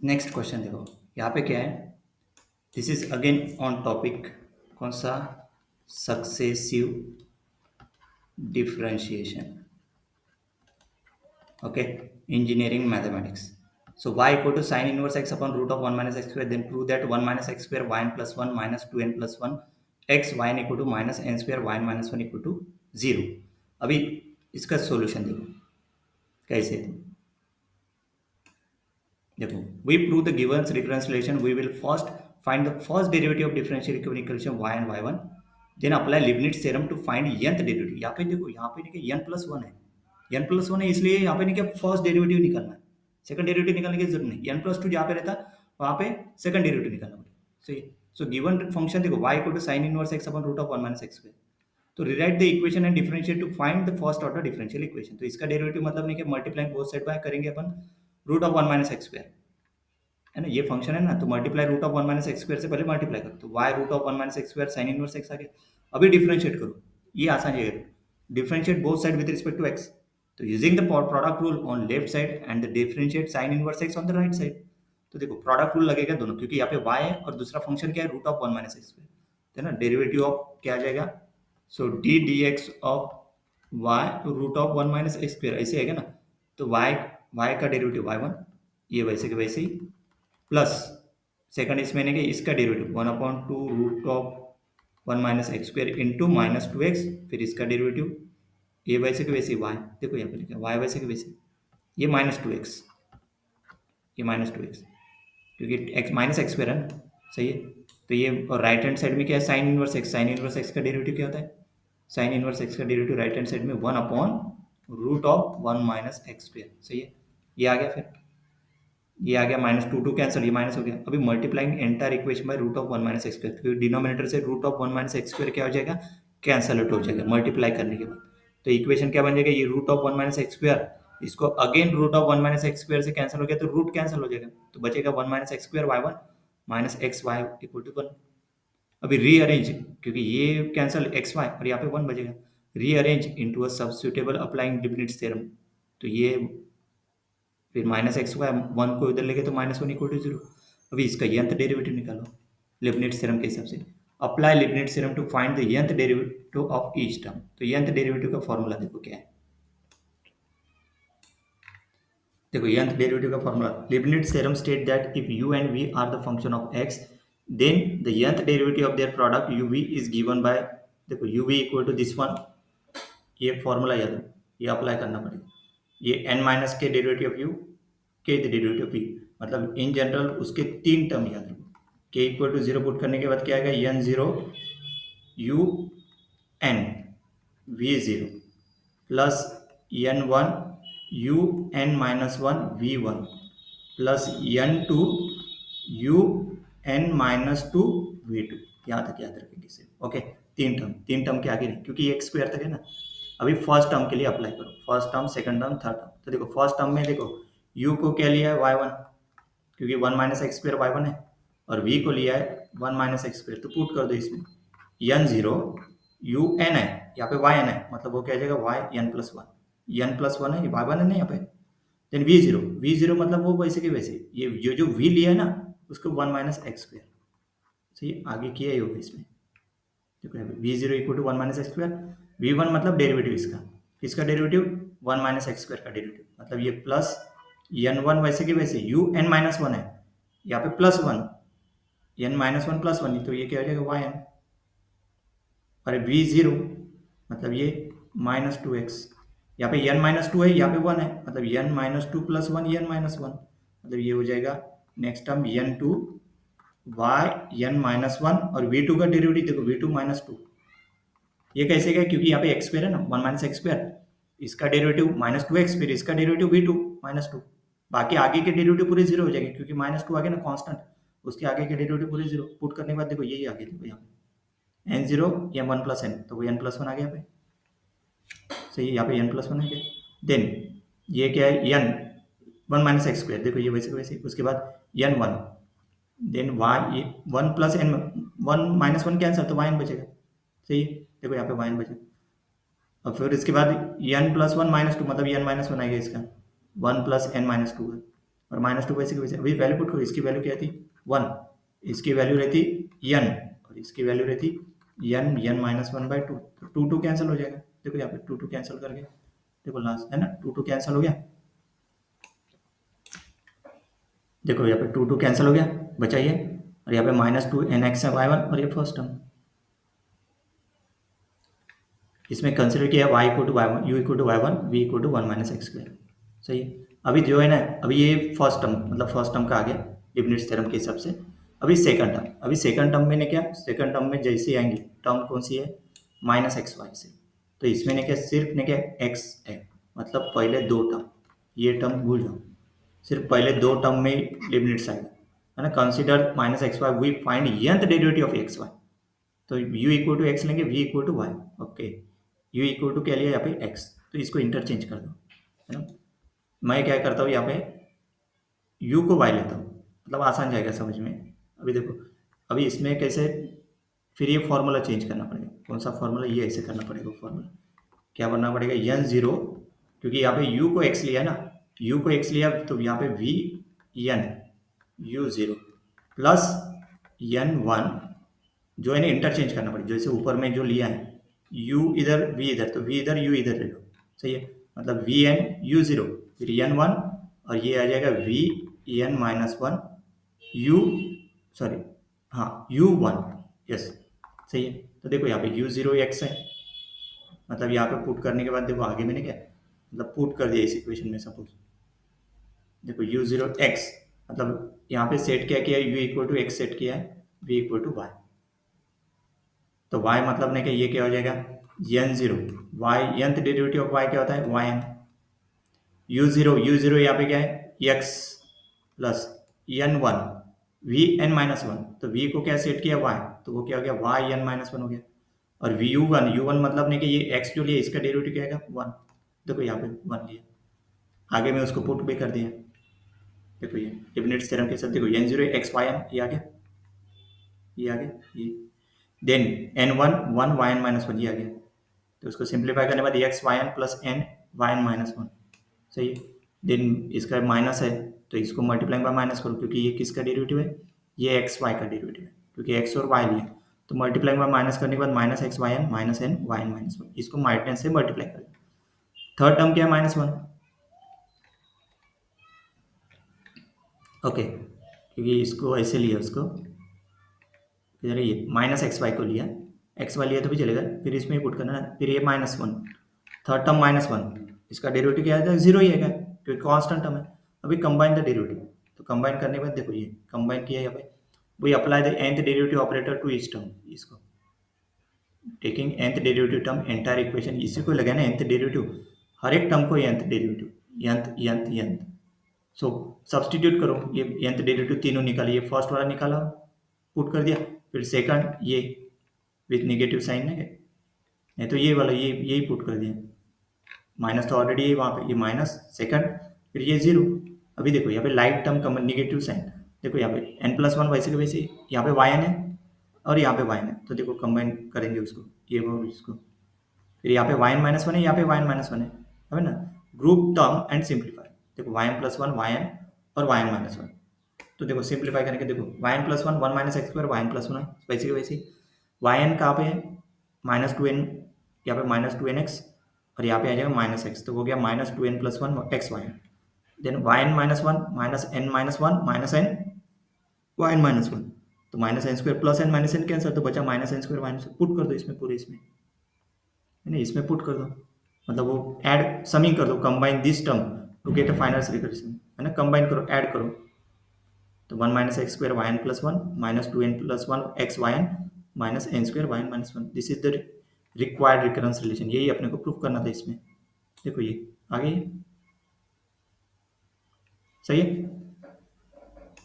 Next question देखो, यहाँ पे क्या है। This is again on topic कौन सा, successive differentiation. Okay, engineering mathematics. So y equal to sin inverse x upon root of 1 minus x square, then prove that 1 minus x square yn plus 1 minus 2n plus 1 x yn equal to minus n square yn minus 1 equal to 0। अभी इसका solution देखो कैसे है। देखो, we prove the given recurrence relation, we will first find the first derivative of differential equation y and y1, then apply Leibniz theorem to find nth derivative। यहाँ पे देखो, यहाँ पे नहीं n plus 1 है, n plus 1 है, इसलिए यहाँ पे नहीं क्या फर्स्ट डेरिवेटिव निकालना है, सेकंड डेरिवेटिव निकालने की जरूरत नहीं। n plus 2 जहाँ पे रहता वहाँ पे सेकंड डेरिवेटिव निकालना पड़ेगा। सही। सो गिवन फंक्शन देखो y equal to sin inverse x upon root of 1 minus x square. तो rewrite the equation and differentiate to find the first order differential equation. तो इसका डेरिवेटिव मतलब नहीं कि मल्टीप्लाइंग बोथ साइड बाय करेंगे अपन root of 1 minus x square, है ना, ये फंक्शन है ना, तो multiply root of 1 minus x square से पहले मल्टीप्लाई करो, तो y root of 1 minus x square sine inverse x आ गया। अभी डिफरेंशिएट करो, ये आसान है, differentiate both side with respect to x। तो using the product rule on left side and the differentiate sine inverse x on the right side. तो देखो प्रोडक्ट रूल लगेगा दोनों, क्योंकि यहाँ पे y है और दूसरा फंक्शन क्या है, root of 1 minus x square, है ना। डेरिवेटिव ऑफ क्या आ जाएगा, so d d x of y root of 1 minus x square, ऐसे आएगा ना। तो y का डेरिवेटिव y1, ये वैसे के वैसे ही, प्लस सेकंड इसमें नहीं कि इसका derivative 1/2 root of 1 minus x square into minus 2x, फिर इसका डेरिवेटिव ये वैसे के वैसे y, देखो यहाँ पे लिखा y वैसे के वैसे, ये -2x, ये -2x, क्योंकि x माइनस एक्स स्क्वायर है ना, सही है। तो ये और राइट हैंड साइड में क्या है, sign inverse x, sign inverse x का डेरिवेटिव क्या होता है, साइन इनवर्स x का डेरिवेटिव राइट हैंड साइड में 1/√1 माइनस एक्स स्क्वायर, सही है। ये आ गया, फिर ये आ गया -2 कैंसिल, ये माइनस हो गया। अभी multiplying entire equation by root of 1 minus x square, क्योंकि डिनोमिनेटर से root of 1 minus x square क्या हो जाएगा, कैंसल आउट हो जाएगा मल्टीप्लाई करने के बाद। तो इक्वेशन क्या बन जाएगा, ये root of 1 minus x square, इसको again root of 1 minus x square से कैंसिल हो गया, तो रूट कैंसिल हो जाएगा, तो बचेगा 1 minus x square y1 minus x y equal to 1। अभी रीअरेंज, क्योंकि ये कैंसिल एक्स वाई और यहाँ पे 1 बचेगा, rearrange into a substitutable applying Leibniz theorem. तो ये फिर माइनस एक्स का 1 को इधर लेके तो -1 इक्वल टू 0। अभी इसका nth डेरिवेटिव निकालो लीबनिट्ज थ्योरम के हिसाब से। Apply Leibniz theorem to find the nth derivative of each term. तो nth डेरिवेटिव का फॉर्मूला देखो क्या है, देखो nth डेरिवेटिव का formula, Leibniz theorem state that if u and v are the function of x, then the nth derivative of their product uv is given by, देखो uv equal to this one, ये formula याद है, ये apply करना पड़ेगा। ये n minus के derivative of u के डेरिवेटिव v, मतलब इन जनरल उसके 3 टर्म याद रखो। k इक्वल टू 0 पुट करने के बाद क्या आएगा, n0 u n v0 plus n1 u n minus 1 v1 plus n2 u n minus 2 v2। यहाँ तक याद रखेंगे इसे, ओके। 3 टर्म के आगे नहीं, क्योंकि ये x स्क्वायर तक है ना। अभी फर्स्ट टर्म के लिए अप्लाई करो, first term, second term, third term. तो देखो फर्स्ट टर्म में देखो u को क्या लिया है, y1, क्योंकि 1 माइनस एक्स स्क्वायर y1 है, और v को लिया है 1 माइनस एक्स स्क्वायर, तो पुट कर दो इसमें, n0 u n है, यहाँ पे y n है, मतलब वो क्या आ जाएगा y n plus 1, n plus 1 है, y1 है ना यहाँ पे। देन v0 मतलब वो वैसे के वैसे, ये जो v लिया है ना उसको 1 माइनस एक्स स्क्वायर, सही, आगे किया ही होगा इसमें। देखो v0 equal to 1 minus x square, v1 मतलब डेरिवेटिव इसका डेरिवेटिव 1 माइनस एक्स स्क्वायर का डेरिवेटिव, मतलब ये प्लस n1 वैसे के वैसे u n माइनस 1 है, यहाँ पे प्लस 1, n माइनस 1 प्लस 1, तो ये क्या हो जाएगा y n, और v0 मतलब ये -2x, यहाँ पे n माइनस 2 है, यहाँ पे 1 है, मतलब n minus 2 plus 1 n minus 1, मतलब ये हो जाएगा next term n2 y n minus 1, और v2 का डेरिवेटिव देखो v2 माइनस 2, ये कैसे गया, क्योंकि यहाँ पे एक्स स्क्वायर है ना, 1 माइनस एक्स स्क्वायर, इसका डेरिवेटिव -2x, फिर इसका डेरिवेटिव v2 माइनस 2, बाकी आगे के डेरिवेटिव पूरे 0 हो जाएंगे, क्योंकि -2 आ गया ना कांस्टेंट, उसके आगे के डेरिवेटिव पूरे 0, पुट करने के बाद देखो यही आ गया, देखो यहाँ पे n0 या 1 प्लस n, तो वो n प्लस 1 आ गया यहाँ पे, सही है, यहाँ पे n प्लस 1 आ गया। देन ये क्या है, n 1 माइनस एक्स स्क्वायर, देखो ये वैसे वैसे, उसके बाद n1, then y 1 plus n, 1 minus 1 cancel, तो yn बचेगा, सही है, देखो यहाँ पे yn बचेगा। और फिर इसके बाद n प्लस 1 माइनस 2, मतलब n माइनस 1 आएगा इसका, 1 प्लस n माइनस 2 है, और -2 वैसे की वैसे। अभी वैल्यू पुट करो, इसकी वैल्यू क्या थी 1, इसकी वैल्यू रहती n और इसकी वैल्यू रहती n -1/2, तो 2 2 कैंसिल हो जाएगा। देखो यहाँ पे 2 2 कैंसिल कर गया, देखो लास्ट है ना 2 2 कैंसिल हो गया। देखो यहाँ पे 2 2 कैंसिल हो गया, बचा ये, और यहाँ पे -2 nx है y1 और ये फर्स्ट टर्म। इसमें कंसिडर किया y equal to y1, u equal to y1, v equal to 1 minus x square. सही है। अभी जो है ना, अभी ये फर्स्ट टर्म मतलब फर्स्ट टर्म का आ गया लीबनिट्ज थ्योरम के हिसाब से। अभी सेकंड टर्म, अभी सेकंड टर्म में ने क्या, सेकंड टर्म में जैसे आएंगी टर्म कौन सी है -xy से, तो इसमें ने क्या सिर्फ ने क्या x है, मतलब पहले दो टर्म, ये टर्म भूल जाओ, सिर्फ पहले दो टर्म में लीबनिट्ज आएगा, है ना। Consider -xy, we find nth derivative of xy, तो u इक्वल टू एक्स लेंगे, v equal to y. Okay, u equal to क्या लिया यहाँ पे x, तो इसको इंटरचेंज कर दो, है ना। मैं क्या करता हूँ यहाँ पे u को y लेता हूँ, मतलब आसान जाएगा समझ में। अभी देखो, अभी इसमें कैसे, फिर ये फॉर्मूला चेंज करना पड़ेगा। कौन सा फॉर्मूला, ये ऐसे करना पड़ेगा फॉर्मूला। क्या बनना पड़ेगा n0, क्योंकि यहाँ पे u को x लिया ना, u को x लिया तो यहाँ पे v n u0 plus n1, जो है ना इंटरचेंज करना पड़ेगा। जैसे ऊपर में जो लिया है u इधर v इधर, तो v इधर u इधर ले लो, सही है। मतलब v n u0 फिर n1, और ये आ जाएगा v n -1 u, सॉरी हाँ u1, यस सही है। तो देखो यहाँ पे u0 x है, मतलब यहाँ पे पुट करने के बाद देखो आगे मैंने क्या मतलब पुट कर दिया इस इक्वेशन में। सपोज देखो u0 x, मतलब यहाँ पे सेट क्या किया है, u equal to x set किया है, v इक्वल टू वाई, तो y मतलब ने क्या ये क्या हो जाएगा n0, y nth derivative of y क्या होता है yn, u0 यहाँ पे क्या है x प्लस n1 vn-1, तो v को क्या सेट किया y, तो वो क्या हो गया yn-1 हो गया। और u1 मतलब ने कि ये x जो लिया इसका डेरिवेटिव क्या आएगा 1, देखो यहाँ पे 1 लिया, आगे में उसको पुट भी कर दिया। देखो ये लीबनिट्ज थ्योरम के साथ देखो n0 xyn ये आ गया, ये आ गया, ये देन n1 1 yn-1 ये आ गया, तो उसको सिंप्लीफाई करने के बाद x y n plus n y n -1, सही है। देन इसका माइनस है तो इसको मल्टीप्लाई बाय माइनस करो, क्योंकि ये किसका डेरिवेटिव है, ये एक्स वाई का डेरिवेटिव है, क्योंकि एक्स और वाई लिया, तो मल्टीप्लाई बाय माइनस करने के बाद minus x y n minus n y n -1, इसको माइनस से मल्टीप्लाई करो। थर्ड टर्म क्या है -1, ओके, क्योंकि इसको ऐसे लिया, उसको फिर ये -xy को लिया, एक्स वाई लिया तो भी चलेगा, फिर इसमें पुट करना, फिर ये -1, थर्ड टर्म -1, इसका डेरिवेटिव क्या आएगा 0 ही आएगा, क्योंकि कांस्टेंट टर्म है। अभी कंबाइन द डेरिवेटिव, तो कंबाइन करने के बाद देखो ये कंबाइन किया यहाँ पे, वही apply the nth derivative operator to each term, इसको taking nth derivative term entire equation, इसी को लगाना nth डेरिवेटिव, हर एक टर्म को nth डेरिवेटिव, nth सो सब्सटीट्यूट करो, ये nth डेरिवेटिव तीनों निकालिए, फर्स्ट वाला निकाला पुट कर दिया, फिर सेकंड ये विथ नेगेटिव साइन है, नहीं तो ये वाला ये यही पुट कर दिया, माइनस तो ऑलरेडी है वहाँ पे, ये माइनस सेकंड, फिर ये 0। अभी देखो यहाँ पे लाइट टर्म कम नेगेटिव साइन, देखो यहाँ पे n+1 वैसे के वैसे, यहाँ पे yn है और यहाँ पे yn है, तो देखो कंबाइन करेंगे उसको, ये वो इसको, फिर यहाँ पे yn-1 है, यहाँ पे yn-1 है ना। ग्रुप टर्म एंड सिंप्लीफाई, देखो yn+1 yn और yn-1, तो देखो सिंप्लीफाई करके देखो yn+1 1 minus x square yn+1 है वैसे के वैसे, yn कहाँ पे है -2n, यहाँ पे -2nx और यहाँ पे आ जाएगा -x, तो हो गया -2n+1 x y, then yn-1 -n-1 -n yn-1, तो -n² plus n -n cancer, तो बचा -n², पुट कर दो इसमें, पूरे इसमें है ना, इसमें पुट कर दो, मतलब वो ऐड समिंग कर दो, combine this term to get a final recursion, है ना, कंबाइन करो ऐड करो, तो 1 minus x square y n plus 1 -2n+1 x y n -n² y n -1, this is the required recurrence relation, यही अपने को प्रूफ करना था इसमें। देखो ये आगे सही है।